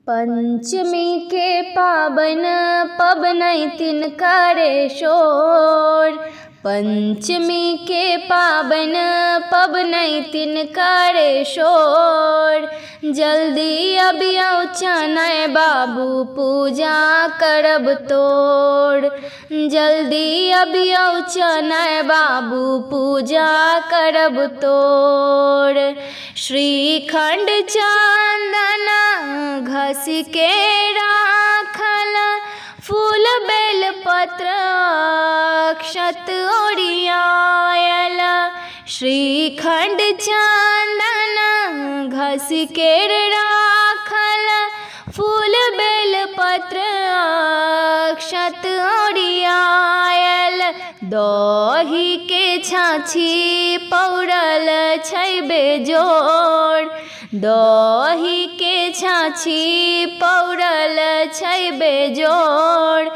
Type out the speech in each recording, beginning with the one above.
पंचमी के पावन पबनैतिन करे शोर। पंचमी के पावन पबनैतिन करे शोर। जल्दी अबियौ चनय बाबू पूजा करब तोर। जल्दी अबियौ चनय बाबू पूजा करब तोर। श्रीखंड चंदन घस के राखल, फूल बेल पत्र अक्षत ओरियायल। श्रीखंड चंदन घस के राखल, फूल बेल पत्र अक्षत ओरियायल। दही के छाछी पौरल छै बेजोड़। दही के छाछी पौरल छै बेजोड़।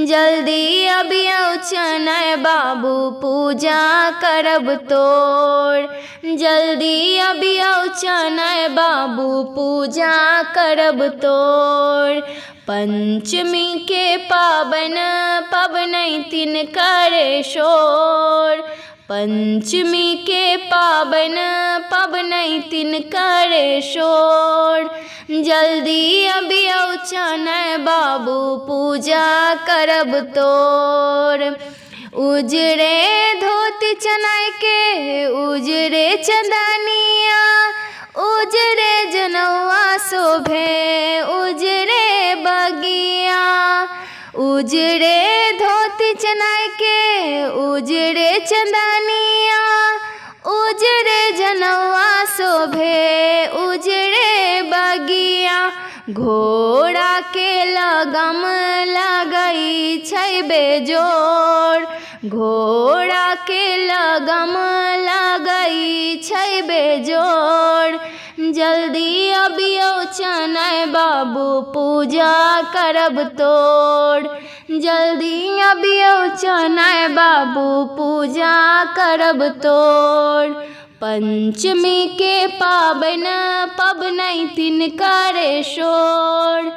जल्दी अबियौ चनय बाबू पूजा करब तोर। जल्दी अबियौ चनय बाबू पूजा करब तोर। पंचमी के पावन पबनैतिन करे शोर। पंचमी के पावन पबनैतिन करे शोर। जल्दी अबियौ चनय बाबू पूजा करब तोर। उजरे धोती चनय के उजरे चंदनिया, उजरे जनौआ शोभे उजरे बगिया। उजरे धोती चनय के उजरे चंदनिया, उजरे जनौआ शोभे उजरे बगिया। घोड़ा के लगम लगई छै बेजोड़। घोड़ा के लगम लगई छै बेजोड़। जल्दी अबियौ चनय बाबू पूजा करब तोर। जल्दी अबियौ चनय बाबू पूजा करब तोर। पंचमी के पावन पबनैतिन करे शोर।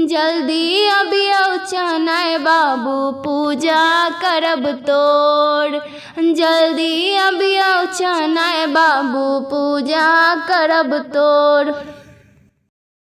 जल्दी अबियौ चनय बाबू पूजा करब तोर। जल्दी अबियौ चनय बाबू पूजा करब तोर।